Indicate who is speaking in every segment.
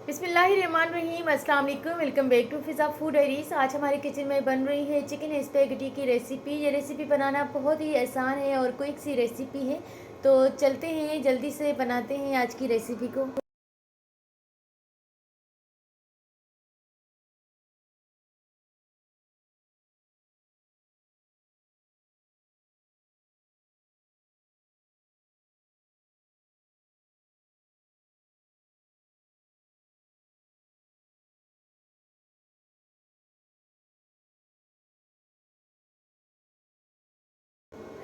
Speaker 1: बिस्मिल्लाहिर्रहमानिर्रहीम, अस्सलाम वालेकुम। Welcome back to Fiza food diaries. आज हमारे किचन में बन रही है चिकन स्पैगेटी की रेसिपी। ये रेसिपी बनाना बहुत ही आसान है और क्विक सी रेसिपी है। तो चलते हैं, जल्दी से बनाते हैं आज की रेसिपी को।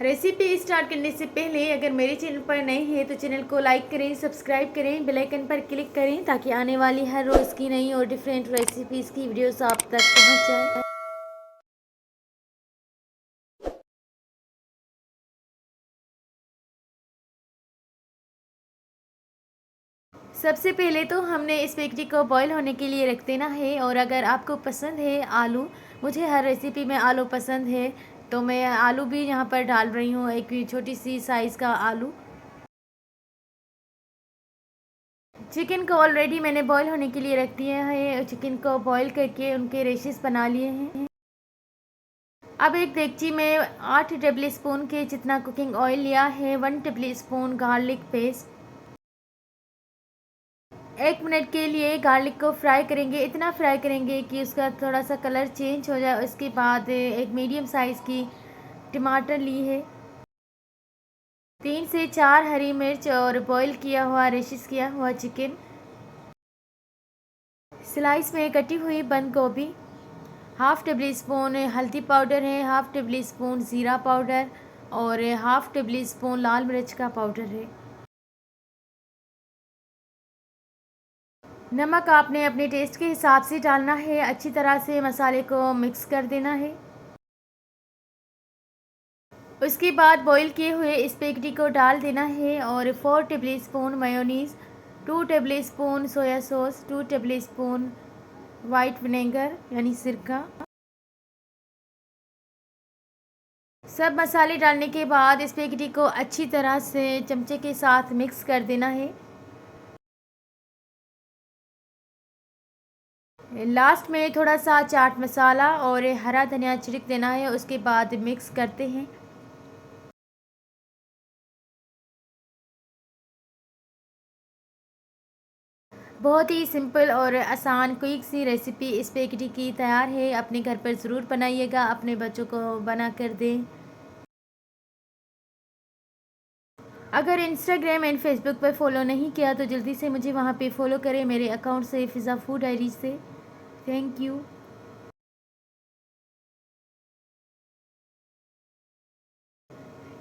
Speaker 1: रेसिपी स्टार्ट करने से पहले अगर मेरे चैनल पर नए हैं तो चैनल को लाइक करें, सब्सक्राइब करें, बेल आइकन पर क्लिक करें ताकि आने वाली हर रोज़ की नई और डिफरेंट रेसिपीज़ की वीडियोस आप तक पहुंच जाए। सबसे पहले तो हमने इस स्पैगेटी को बॉईल होने के लिए रख देना है। और अगर आपको पसंद है आलू, मुझे हर रेसिपी में आलू पसंद है, तो मैं आलू भी यहाँ पर डाल रही हूँ, एक छोटी सी साइज़ का आलू। चिकन को ऑलरेडी मैंने बॉईल होने के लिए रख दिया है। चिकन को बॉईल करके उनके रेशेस बना लिए हैं। अब एक देगची में 8 टेबल स्पून के जितना कुकिंग ऑयल लिया है, 1 table spoon garlic paste. 1 minute के लिए गार्लिक को फ्राई करेंगे, इतना फ्राई करेंगे कि उसका थोड़ा सा कलर चेंज हो जाए। उसके बाद एक मीडियम साइज़ की टमाटर ली है, 3 से 4 हरी मिर्च और बॉईल किया हुआ रेशिश किया हुआ चिकन, स्लाइस में कटी हुई बंद गोभी, हाफ़ टेबल स्पून हल्दी पाउडर है, हाफ़ टेबल स्पून ज़ीरा पाउडर और हाफ़ टेबल स्पून लाल मिर्च का पाउडर है। नमक आपने अपने टेस्ट के हिसाब से डालना है। अच्छी तरह से मसाले को मिक्स कर देना है। उसके बाद बॉईल किए हुए स्पैगेटी को डाल देना है और 4 table spoon mayonnaise, 2 table spoon soya sauce, 2 table spoon white vinegar यानी सिरका। सब मसाले डालने के बाद स्पैगेटी को अच्छी तरह से चमचे के साथ मिक्स कर देना है। लास्ट में थोड़ा सा चाट मसाला और हरा धनिया छिड़क देना है। उसके बाद मिक्स करते हैं। बहुत ही सिंपल और आसान क्विक सी रेसिपी स्पैगेटी की तैयार है। अपने घर पर ज़रूर बनाइएगा, अपने बच्चों को बना कर दें। अगर इंस्टाग्राम एंड फेसबुक पर फॉलो नहीं किया तो जल्दी से मुझे वहाँ पे फॉलो करें, मेरे अकाउंट से, फिज़ा फूड डायरीज से। Thank you.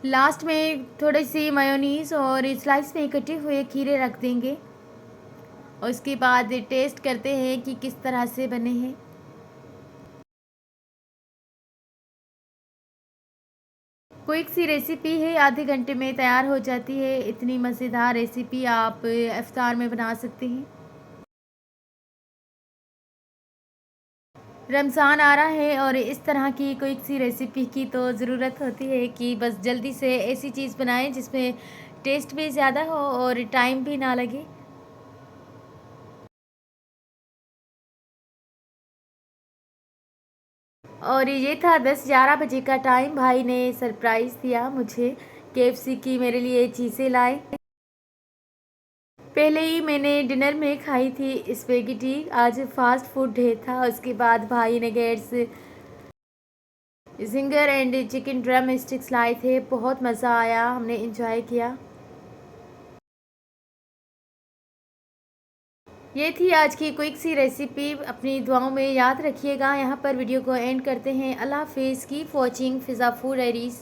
Speaker 1: लास्ट में थोड़ी सी मेयोनीज़ और स्लाइस में कटे हुए खीरे रख देंगे और उसके बाद टेस्ट करते हैं कि किस तरह से बने हैं। क्विक सी रेसिपी है, आधे घंटे में तैयार हो जाती है। इतनी मज़ेदार रेसिपी आप इफ्तार में बना सकते हैं। रमज़ान आ रहा है और इस तरह की क्विक सी रेसिपी की तो ज़रूरत होती है कि बस जल्दी से ऐसी चीज़ बनाएं जिसमें टेस्ट भी ज़्यादा हो और टाइम भी ना लगे। और ये था 10-11 बजे का टाइम। भाई ने सरप्राइज़ दिया मुझे, केएफसी की मेरे लिए चीज़ें लाए। पहले ही मैंने डिनर में खाई थी स्पैगेटी, आज फास्ट फूड डे था। उसके बाद भाई ने गेट्स zinger and chicken drumsticks लाए थे। बहुत मज़ा आया, हमने इंजॉय किया। ये थी आज की क्विक सी रेसिपी, अपनी दुआओं में याद रखिएगा। यहाँ पर वीडियो को एंड करते हैं। अल्लाह हाफिज़। कीप वॉचिंग फिज़ा फूड डायरीज़।